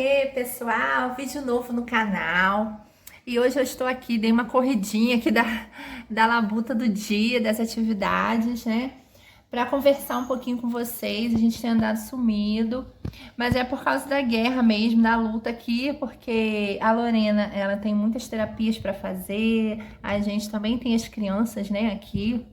Oiê, pessoal! Vídeo novo no canal. E hoje eu estou aqui, dei uma corridinha aqui da labuta do dia, das atividades, né? Para conversar um pouquinho com vocês. A gente tem andado sumido, mas é por causa da guerra mesmo, da luta aqui, porque a Lorena, ela tem muitas terapias para fazer, a gente também tem as crianças, né, aqui.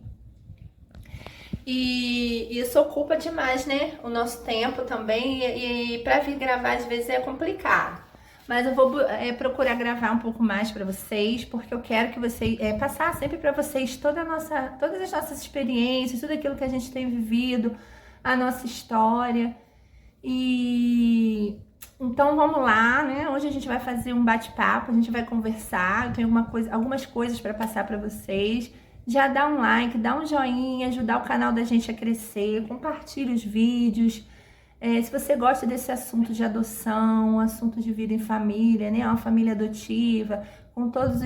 E isso ocupa demais, né? O nosso tempo também. E para vir gravar às vezes é complicado. Mas eu vou procurar gravar um pouco mais para vocês, porque eu quero que vocês passar sempre para vocês todas as nossas experiências, tudo aquilo que a gente tem vivido, a nossa história. E então vamos lá, né? Hoje a gente vai fazer um bate-papo, a gente vai conversar. Eu tenho algumas coisas para passar para vocês. Já dá um like, dá um joinha, ajudar o canal da gente a crescer, compartilha os vídeos. Se você gosta desse assunto de adoção, assunto de vida em família, né? Uma família adotiva, com todos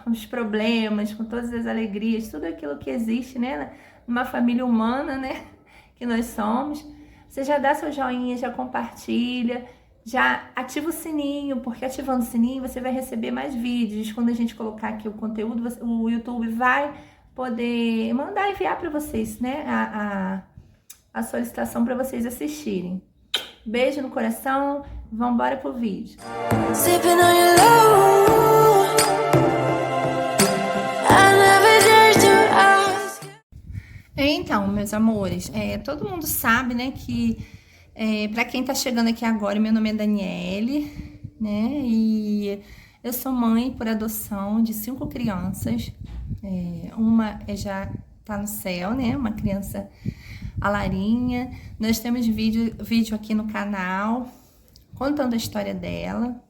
os problemas, com todas as alegrias, tudo aquilo que existe, né? Numa família humana, né? Que nós somos. Você já dá seu joinha, já compartilha, já ativa o sininho, porque ativando o sininho você vai receber mais vídeos. Quando a gente colocar aqui o conteúdo, o YouTube vai poder mandar enviar para vocês, né, a solicitação para vocês assistirem. Beijo no coração, vamos embora pro vídeo. Então, meus amores, todo mundo sabe, né, que para quem tá chegando aqui agora, meu nome é Daniele, né, e eu sou mãe por adoção de 5 crianças. Uma já tá no céu, né? Uma criança, a Larinha. Nós temos vídeo aqui no canal contando a história dela.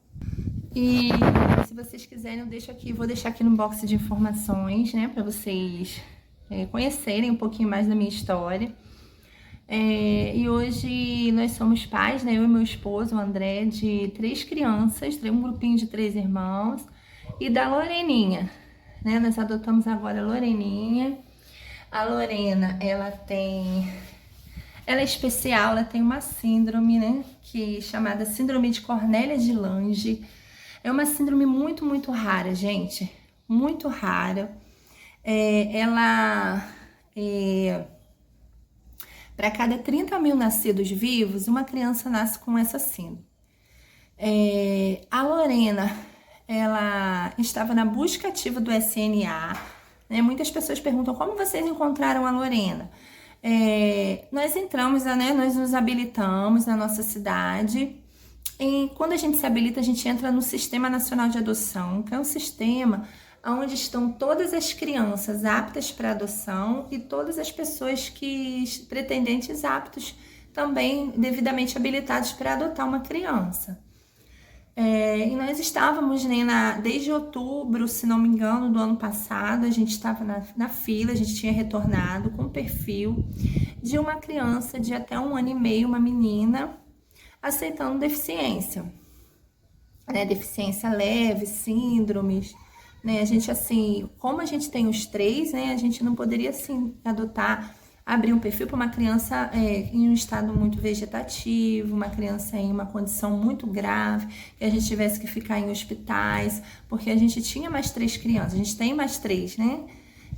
E se vocês quiserem, vou deixar aqui no box de informações, né? Para vocês conhecerem um pouquinho mais da minha história. E hoje nós somos pais, né? Eu e meu esposo, o André, de 3 crianças, um grupinho de 3 irmãos, e da Loreninha, né? Nós adotamos agora a Loreninha. A Lorena, ela é especial, ela tem uma síndrome, né? Chamada síndrome de Cornélia de Lange. É uma síndrome muito, muito rara, gente. Muito rara. Para cada 30 mil nascidos vivos, uma criança nasce com essa síndrome. A Lorena, ela estava na busca ativa do SNA, né? Muitas pessoas perguntam como vocês encontraram a Lorena. Nós entramos, né? Nós nos habilitamos na nossa cidade. E quando a gente se habilita, a gente entra no Sistema Nacional de Adoção, que é um sistema onde estão todas as crianças aptas para adoção e todas as pessoas pretendentes aptos também devidamente habilitados para adotar uma criança. E nós estávamos, né, desde outubro, se não me engano, do ano passado, a gente estava na fila, a gente tinha retornado com o perfil de uma criança de até 1 ano e meio, uma menina, aceitando deficiência, né, deficiência leve, síndromes, né, a gente, assim, como a gente tem os 3, né, a gente não poderia, assim, abrir um perfil para uma criança em um estado muito vegetativo, uma criança em uma condição muito grave, que a gente tivesse que ficar em hospitais, porque a gente tinha mais 3 crianças, a gente tem mais 3, né?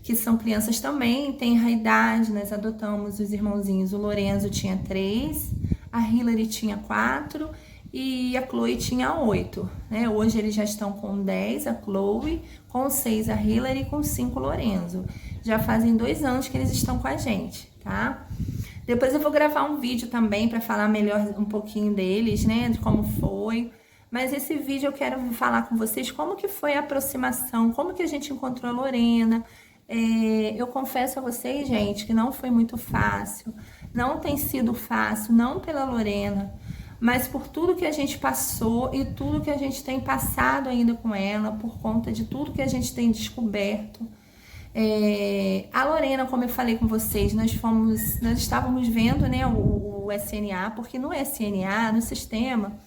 Que são crianças também, tem a idade, nós adotamos os irmãozinhos, o Lorenzo tinha 3, a Hilary tinha 4 e a Chloe tinha 8, né? Hoje eles já estão com 10, a Chloe, com 6 a Hilary e com 5 o Lorenzo. Já fazem 2 anos que eles estão com a gente, tá? Depois eu vou gravar um vídeo também para falar melhor um pouquinho deles, né? De como foi. Mas esse vídeo eu quero falar com vocês como que foi a aproximação, como que a gente encontrou a Lorena. Eu confesso a vocês, gente, que não foi muito fácil. Não tem sido fácil, não pela Lorena, mas por tudo que a gente passou e tudo que a gente tem passado ainda com ela, por conta de tudo que a gente tem descoberto. A Lorena, como eu falei com vocês, nós estávamos vendo, né, o SNA, porque no SNA, no sistema,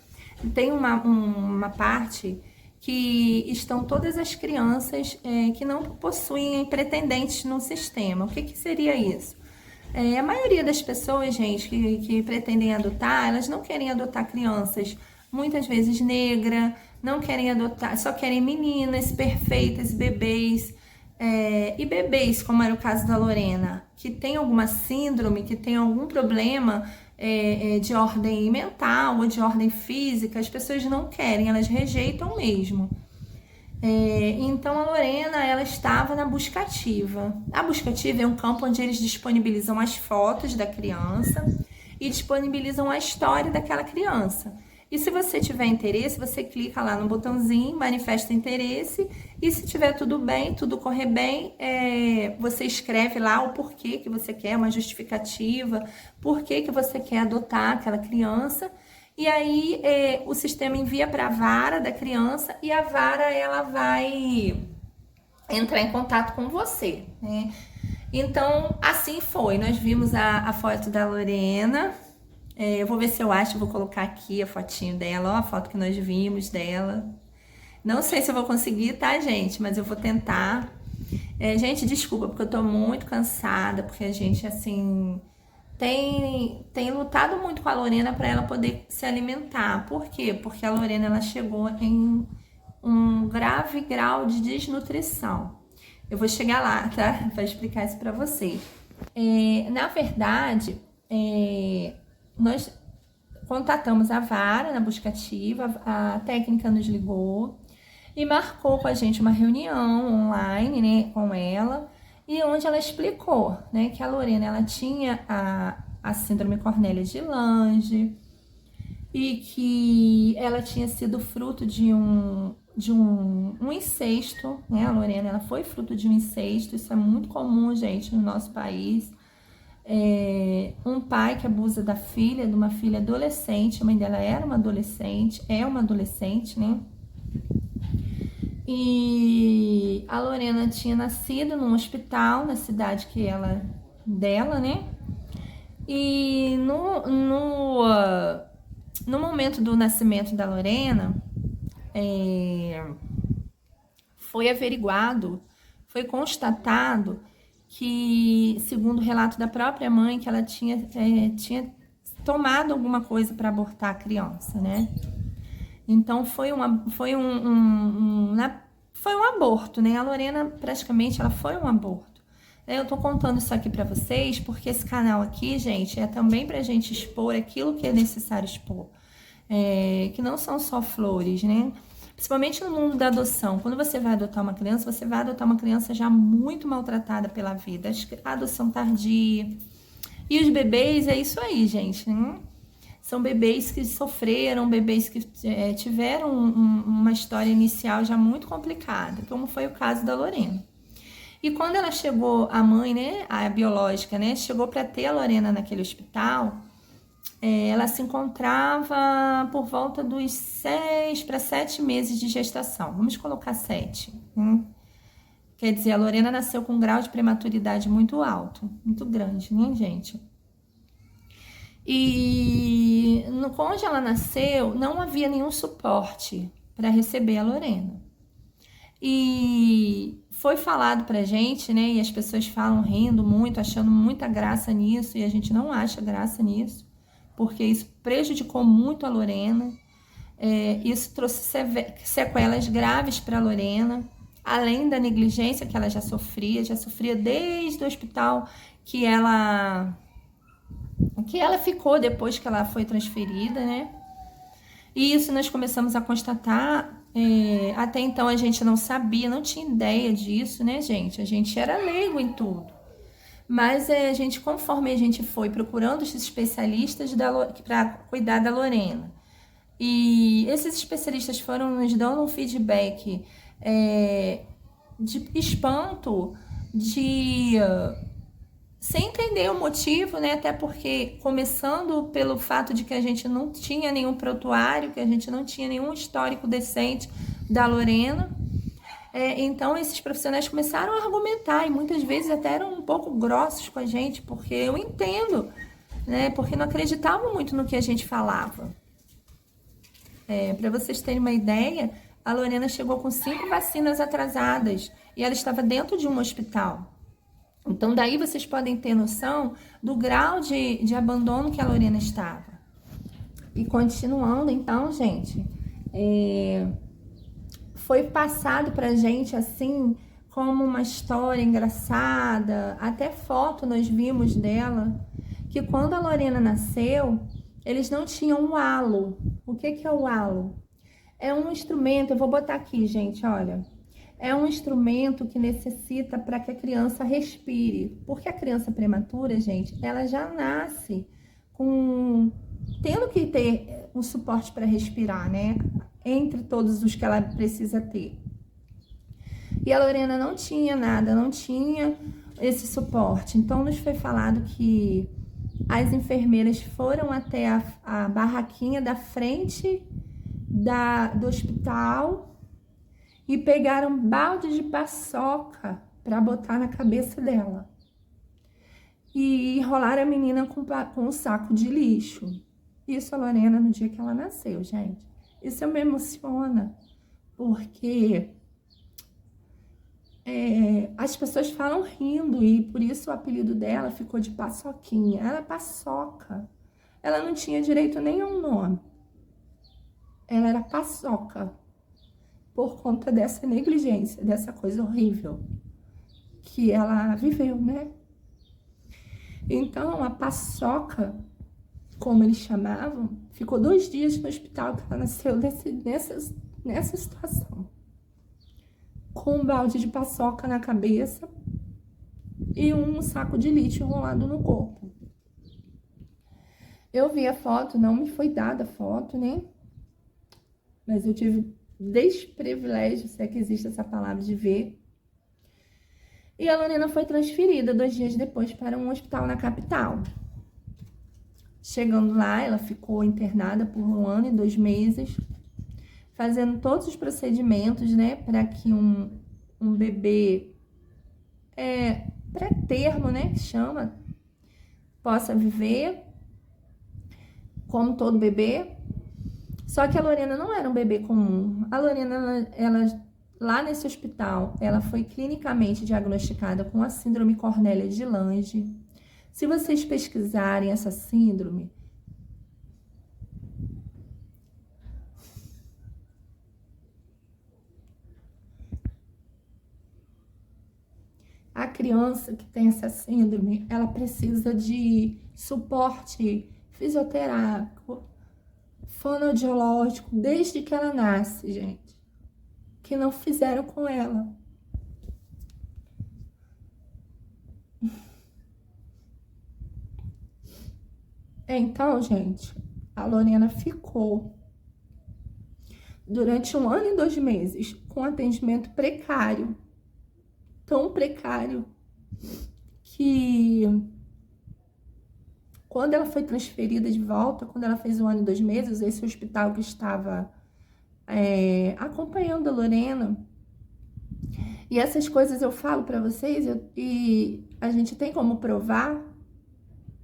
tem uma parte que estão todas as crianças que não possuem pretendentes no sistema. O que seria isso? A maioria das pessoas, gente, que pretendem adotar, elas não querem adotar crianças muitas vezes negra, não querem adotar, só querem meninas perfeitas, bebês. E bebês, como era o caso da Lorena, que tem alguma síndrome, que tem algum problema de ordem mental ou de ordem física, as pessoas não querem, elas rejeitam mesmo. Então a Lorena, ela estava na buscativa. A buscativa é um campo onde eles disponibilizam as fotos da criança e disponibilizam a história daquela criança. E se você tiver interesse, você clica lá no botãozinho, manifesta interesse, e se tiver tudo bem, tudo correr bem, você escreve lá o porquê que você quer, uma justificativa, por que você quer adotar aquela criança. E aí o sistema envia para a vara da criança e a vara ela vai entrar em contato com você, né? Então, assim foi. Nós vimos a foto da Lorena. Eu vou ver se eu acho, vou colocar aqui a fotinho dela, ó, a foto que nós vimos dela. Não sei se eu vou conseguir, tá, gente? Mas eu vou tentar. Gente, desculpa, porque eu tô muito cansada, porque a gente, assim, tem lutado muito com a Lorena para ela poder se alimentar. Por quê? Porque a Lorena, ela chegou em um grave grau de desnutrição. Eu vou chegar lá, tá? Para explicar isso para vocês. Na verdade, nós contatamos a vara na buscativa, a técnica nos ligou e marcou com a gente uma reunião online, né, com ela, e onde ela explicou, né, que a Lorena, ela tinha a síndrome Cornélia de Lange e que ela tinha sido fruto de um incesto, né? A Lorena, ela foi fruto de um incesto, isso é muito comum, gente, no nosso país. Um pai que abusa da filha, de uma filha adolescente, a mãe dela era uma adolescente, é uma adolescente, né? E a Lorena tinha nascido num hospital na cidade dela, né? E no momento do nascimento da Lorena, foi averiguado, foi constatado que, segundo o relato da própria mãe, que ela tinha tomado alguma coisa para abortar a criança, né? Então foi um aborto, né? A Lorena praticamente ela foi um aborto. Eu tô contando isso aqui para vocês porque esse canal aqui, gente, é também pra gente expor aquilo que é necessário expor, que não são só flores, né? Principalmente no mundo da adoção. Quando você vai adotar uma criança, você vai adotar uma criança já muito maltratada pela vida. A adoção tardia. E os bebês, é isso aí, gente, né? São bebês que sofreram, bebês que tiveram uma história inicial já muito complicada, como foi o caso da Lorena. E quando ela chegou, a mãe, né, a biológica, né, chegou para ter a Lorena naquele hospital, ela se encontrava por volta dos 6 para 7 meses de gestação. Vamos colocar 7. Quer dizer, a Lorena nasceu com um grau de prematuridade muito alto, muito grande, né, gente? E onde ela nasceu, não havia nenhum suporte para receber a Lorena. E foi falado pra gente, né, e as pessoas falam rindo muito, achando muita graça nisso, e a gente não acha graça nisso, porque isso prejudicou muito a Lorena, isso trouxe sequelas graves para a Lorena, além da negligência que ela já sofria desde o hospital que ela ficou depois que ela foi transferida, né? E isso nós começamos a constatar, até então a gente não sabia, não tinha ideia disso, né, gente? A gente era leigo em tudo. Mas a gente, conforme a gente foi procurando os especialistas para cuidar da Lorena, e esses especialistas foram nos dando um feedback de espanto, sem entender o motivo, né? Até porque, começando pelo fato de que a gente não tinha nenhum prontuário, que a gente não tinha nenhum histórico decente da Lorena. Então, esses profissionais começaram a argumentar e muitas vezes até eram um pouco grossos com a gente, porque eu entendo, né? Porque não acreditavam muito no que a gente falava. Para vocês terem uma ideia, a Lorena chegou com 5 vacinas atrasadas e ela estava dentro de um hospital. Então, daí vocês podem ter noção do grau de abandono que a Lorena estava. E continuando, então, gente, foi passado pra gente assim como uma história engraçada, até foto nós vimos dela, que quando a Lorena nasceu, eles não tinham um halo. O que é o halo? É um instrumento, eu vou botar aqui, gente, olha. É um instrumento que necessita para que a criança respire. Porque a criança prematura, gente, ela já nasce com tendo que ter um suporte para respirar, né? Entre todos os que ela precisa ter. E a Lorena não tinha nada, não tinha esse suporte. Então, nos foi falado que as enfermeiras foram até a barraquinha da frente do hospital e pegaram balde de paçoca para botar na cabeça dela. E enrolaram a menina com um saco de lixo. Isso a Lorena no dia que ela nasceu, gente. Isso me emociona, porque as pessoas falam rindo e por isso o apelido dela ficou de Paçoquinha. Ela é Paçoca. Ela não tinha direito nem a um nome. Ela era Paçoca. Por conta dessa negligência, dessa coisa horrível que ela viveu, né? Então, a Paçoca, como eles chamavam, ficou 2 dias no hospital que ela nasceu nessa situação. Com um balde de paçoca na cabeça e um saco de lixo enrolado no corpo. Eu vi a foto, não me foi dada a foto, né? Mas eu tive desprivilégio, se é que existe essa palavra, de ver. E a Lorena foi transferida 2 dias depois para um hospital na capital. Chegando lá, ela ficou internada por 1 ano e 2 meses, fazendo todos os procedimentos, né, para que um bebê pré-termo, né, que chama, possa viver como todo bebê. Só que a Lorena não era um bebê comum. A Lorena, ela lá nesse hospital, ela foi clinicamente diagnosticada com a síndrome Cornélia de Lange. Se vocês pesquisarem essa síndrome, a criança que tem essa síndrome, ela precisa de suporte fisioterápico, fonoaudiológico, desde que ela nasce, gente. Que não fizeram com ela. Então, gente, a Lorena ficou durante 1 ano e 2 meses com atendimento precário. Tão precário que quando ela foi transferida de volta, quando ela fez 1 ano e 2 meses, esse hospital que estava acompanhando a Lorena, e essas coisas eu falo para vocês, e a gente tem como provar,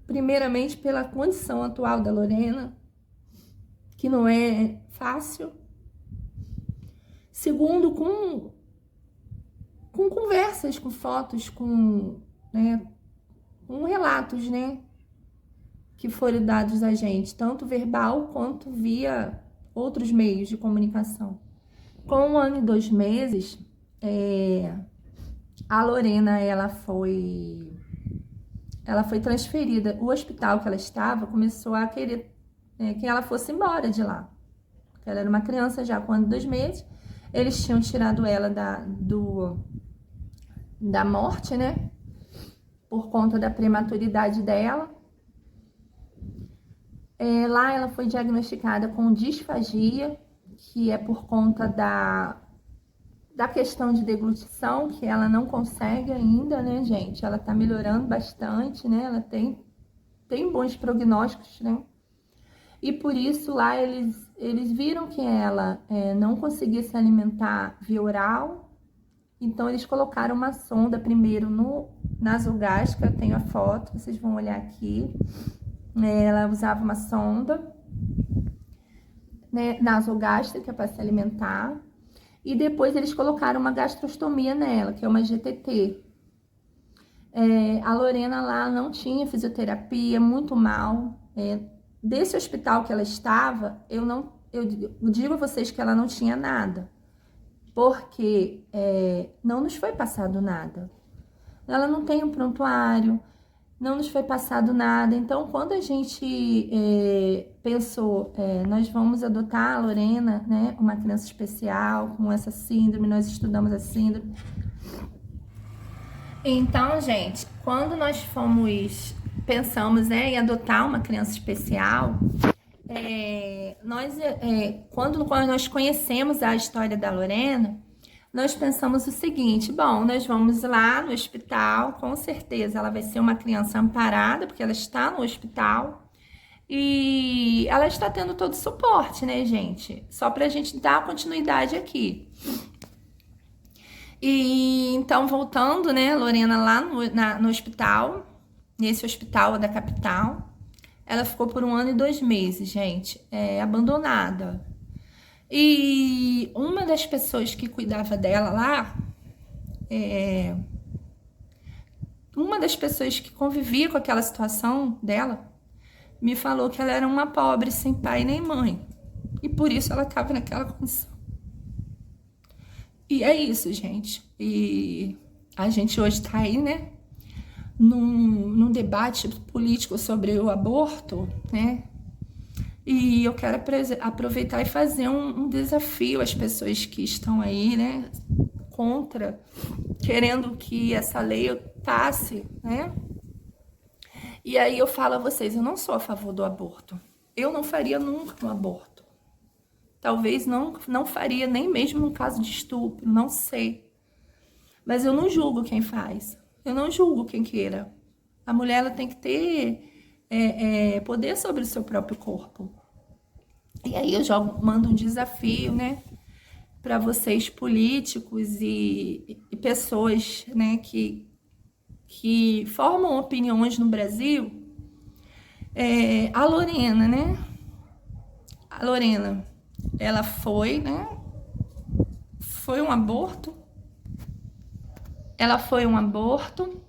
primeiramente pela condição atual da Lorena, que não é fácil. Segundo, com conversas, com fotos, com relatos, né, que foram dados a gente, tanto verbal quanto via outros meios de comunicação. Com 1 ano e 2 meses, a Lorena, ela foi transferida. O hospital que ela estava começou a querer que ela fosse embora de lá. Porque ela era uma criança já com 1 ano e 2 meses. Eles tinham tirado ela da morte, né? Por conta da prematuridade dela. Lá ela foi diagnosticada com disfagia, que é por conta da questão de deglutição, que ela não consegue ainda, né, gente? Ela tá melhorando bastante, né? Ela tem bons prognósticos, né? E por isso lá eles viram que ela não conseguia se alimentar via oral, então eles colocaram uma sonda primeiro no nasogástrico, eu tenho a foto, vocês vão olhar aqui. Ela usava uma sonda, né, nasogástrica para se alimentar, e depois eles colocaram uma gastrostomia nela, que é uma GTT. A Lorena lá não tinha fisioterapia, muito mal, desse hospital que ela estava, eu digo a vocês que ela não tinha nada, porque não nos foi passado nada. Ela não tem um prontuário, não nos foi passado nada. Então, quando a gente pensou, nós vamos adotar a Lorena, né, uma criança especial com essa síndrome, nós estudamos a síndrome. Então, gente, quando nós pensamos em adotar uma criança especial, quando nós conhecemos a história da Lorena, nós pensamos o seguinte: bom, nós vamos lá no hospital, com certeza ela vai ser uma criança amparada, porque ela está no hospital e ela está tendo todo o suporte, né, gente? Só para a gente dar continuidade aqui. E então, voltando, né, Lorena lá no hospital, nesse hospital da capital, ela ficou por 1 ano e 2 meses, gente, abandonada. E uma das pessoas que cuidava dela lá, uma das pessoas que convivia com aquela situação dela, me falou que ela era uma pobre, sem pai nem mãe. E por isso ela estava naquela condição. E é isso, gente. E a gente hoje está aí, né, num debate político sobre o aborto, né? E eu quero aproveitar e fazer um desafio às pessoas que estão aí, né, contra, querendo que essa lei passe, né? E aí eu falo a vocês, eu não sou a favor do aborto. Eu não faria nunca um aborto. Talvez não faria nem mesmo no caso de estupro, não sei. Mas eu não julgo quem faz. Eu não julgo quem queira. A mulher ela tem que ter poder sobre o seu próprio corpo. E aí eu já mando um desafio, né, para vocês políticos e pessoas, né, que formam opiniões no Brasil. A Lorena, né? A Lorena, ela foi, né? Foi um aborto. Ela foi um aborto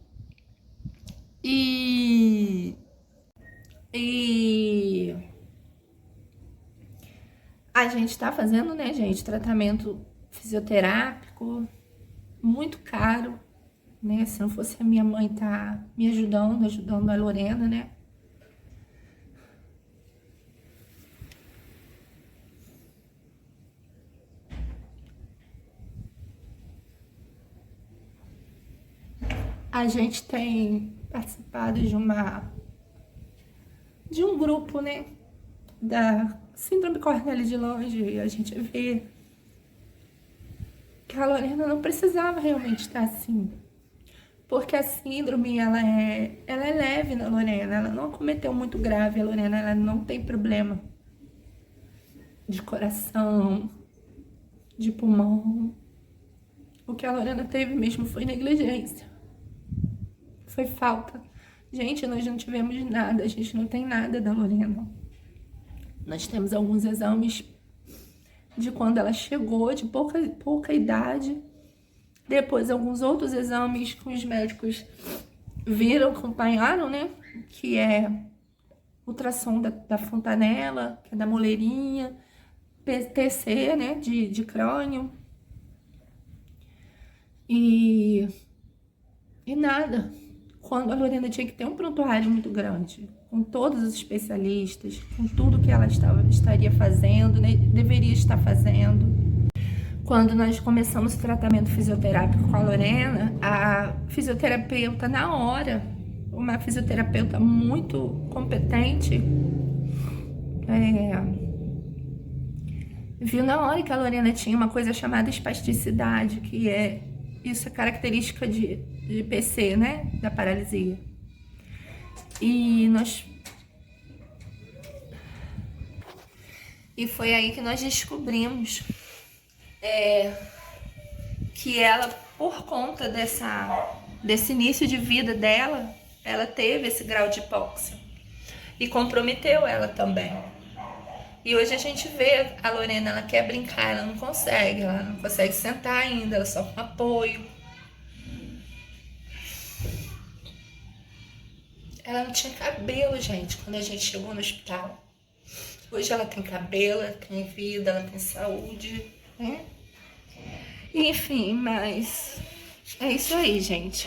e a gente tá fazendo, né, gente, tratamento fisioterápico muito caro, né? Se não fosse a minha mãe tá me ajudando a Lorena, né? A gente tem participado de um grupo, né, da síndrome Cornelia de Lange, e a gente vê que a Lorena não precisava realmente estar assim, porque a síndrome, ela é leve na Lorena, ela não cometeu muito grave, a Lorena, ela não tem problema de coração, de pulmão. O que a Lorena teve mesmo foi negligência, foi falta. Gente, nós não tivemos nada, a gente não tem nada da Lorena. Nós temos alguns exames de quando ela chegou, de pouca idade. Depois, alguns outros exames que os médicos viram, acompanharam, né? Que é ultrassom da fontanela, que é da moleirinha, PTC, né? De crânio. E nada. Quando a Lorena tinha que ter um prontuário muito grande, com todos os especialistas, com tudo que ela estaria fazendo, né, deveria estar fazendo. Quando nós começamos o tratamento fisioterápico com a Lorena, a fisioterapeuta, na hora, uma fisioterapeuta muito competente, viu na hora que a Lorena tinha uma coisa chamada espasticidade, que isso é característica de PC, né? Da paralisia. E foi aí que nós descobrimos que ela, por conta desse início de vida dela, ela teve esse grau de hipóxia e comprometeu ela também. E hoje a gente vê a Lorena, ela quer brincar, ela não consegue sentar ainda, ela só com apoio. Ela não tinha cabelo, gente, quando a gente chegou no hospital. Hoje ela tem cabelo, ela tem vida, ela tem saúde, né? Enfim, mas é isso aí, gente.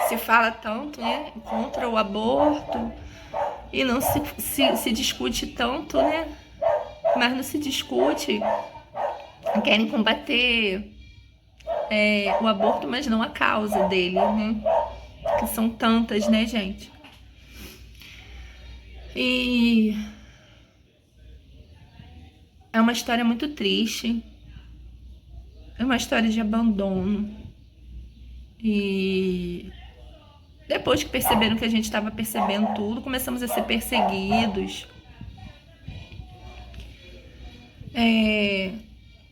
Se fala tanto, né, contra o aborto e não se discute tanto, né? Mas não se discute. Querem combater o aborto, mas não a causa dele, né? Que são tantas, né, gente? E é uma história muito triste. É uma história de abandono. E depois que perceberam que a gente estava percebendo tudo, começamos a ser perseguidos.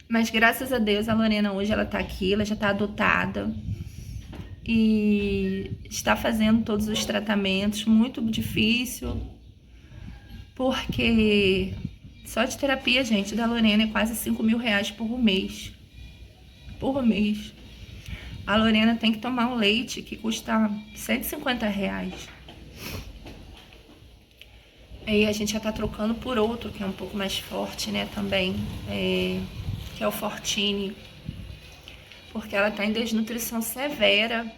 Mas graças a Deus a Lorena hoje ela tá aqui, ela já tá adotada. E está fazendo todos os tratamentos, muito difícil. Porque só de terapia, gente, da Lorena é quase 5 mil reais por mês. Por mês. A Lorena tem que tomar um leite que custa 150 reais. Aí a gente já tá trocando por outro, que é um pouco mais forte, né, também. Que é o Fortini. Porque ela tá em desnutrição severa.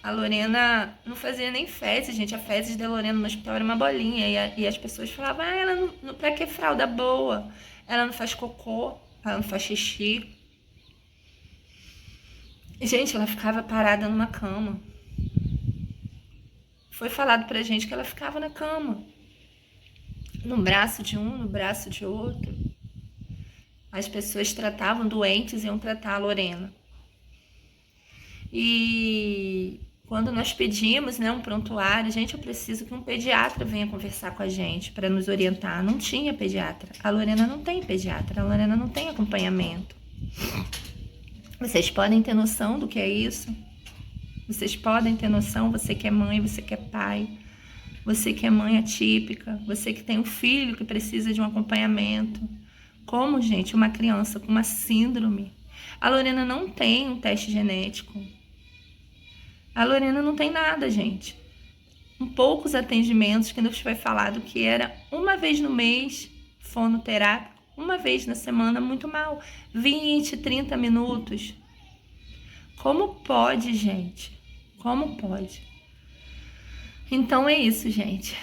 A Lorena não fazia nem fezes, gente. A fezes da Lorena no hospital era uma bolinha. E as pessoas falavam, ela não, pra que fralda boa? Ela não faz cocô, ela não faz xixi. Gente, ela ficava parada numa cama. Foi falado pra gente que ela ficava na cama. No braço de um, no braço de outro. As pessoas tratavam doentes e iam tratar a Lorena. E quando nós pedimos, né, um prontuário, gente, eu preciso que um pediatra venha conversar com a gente para nos orientar. Não tinha pediatra. A Lorena não tem pediatra. A Lorena não tem acompanhamento. Vocês podem ter noção do que é isso? Vocês podem ter noção, você que é mãe, você que é pai, você que é mãe atípica, você que tem um filho que precisa de um acompanhamento. Como, gente, uma criança com uma síndrome? A Lorena não tem um teste genético. A Lorena não tem nada, gente. Poucos atendimentos que nos foi falado que era uma vez no mês, fonoterápico, uma vez na semana, muito mal. 20, 30 minutos. Como pode, gente? Como pode? Então é isso, gente.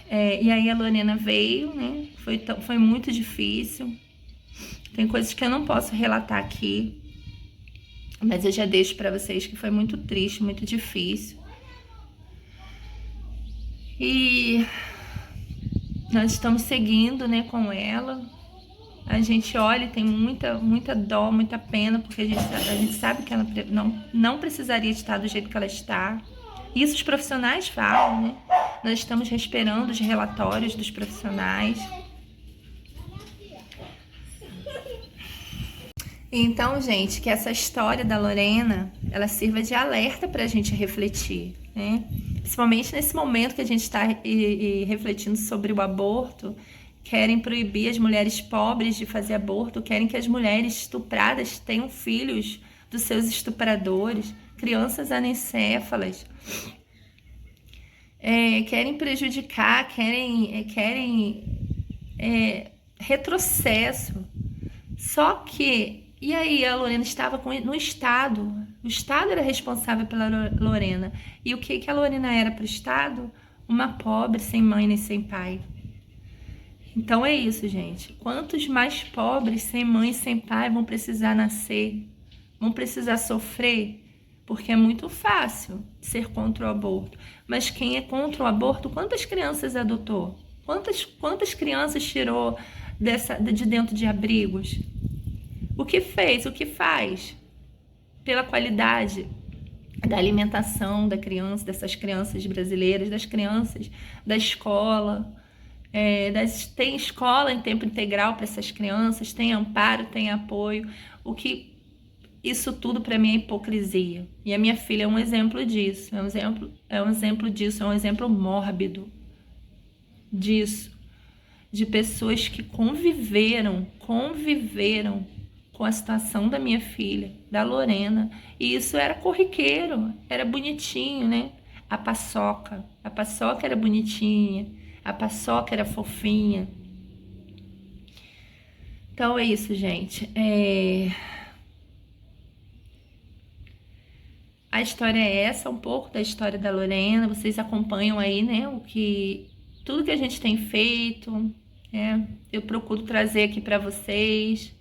E aí a Lorena veio, né? Foi muito difícil. Tem coisas que eu não posso relatar aqui, mas eu já deixo para vocês que foi muito triste, muito difícil. E nós estamos seguindo, né, com ela. A gente olha e tem muita dó, muita pena, porque a gente sabe que ela não precisaria estar do jeito que ela está. Isso os profissionais falam, né? Nós estamos esperando os relatórios dos profissionais. Então, gente, que essa história da Lorena, ela sirva de alerta para a gente refletir, né? Principalmente nesse momento que a gente está refletindo sobre o aborto, querem proibir as mulheres pobres de fazer aborto, querem que as mulheres estupradas tenham filhos dos seus estupradores, crianças anencéfalas, querem prejudicar, querem retrocesso. Só que, e aí a Lorena estava no Estado, o Estado era responsável pela Lorena. E o que a Lorena era para o Estado? Uma pobre, sem mãe nem sem pai. Então é isso, gente. Quantos mais pobres, sem mãe e sem pai, vão precisar nascer? Vão precisar sofrer? Porque é muito fácil ser contra o aborto. Mas quem é contra o aborto, quantas crianças adotou? Quantas crianças tirou de dentro de abrigos? O que fez? O que faz? Pela qualidade da alimentação da criança, dessas crianças brasileiras, das crianças da escola. Tem escola em tempo integral para essas crianças, tem amparo, tem apoio. Isso tudo para mim é hipocrisia. E a minha filha é um exemplo disso, é um exemplo mórbido disso, de pessoas que conviveram com a situação da minha filha, da Lorena, e isso era corriqueiro, era bonitinho, né? A paçoca era bonitinha, a paçoca era fofinha, Então é isso, gente. A história é essa, um pouco da história da Lorena. Vocês acompanham aí, né, tudo que a gente tem feito, né? Eu procuro trazer aqui para vocês.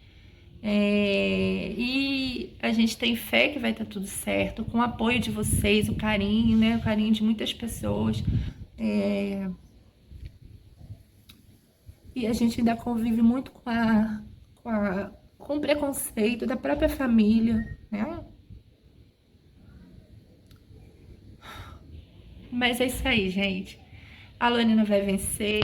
E a gente tem fé que vai estar tudo certo, com o apoio de vocês, o carinho, né? O carinho de muitas pessoas. E a gente ainda convive muito com o preconceito da própria família, né? Mas é isso aí, gente. A Lorena vai vencer.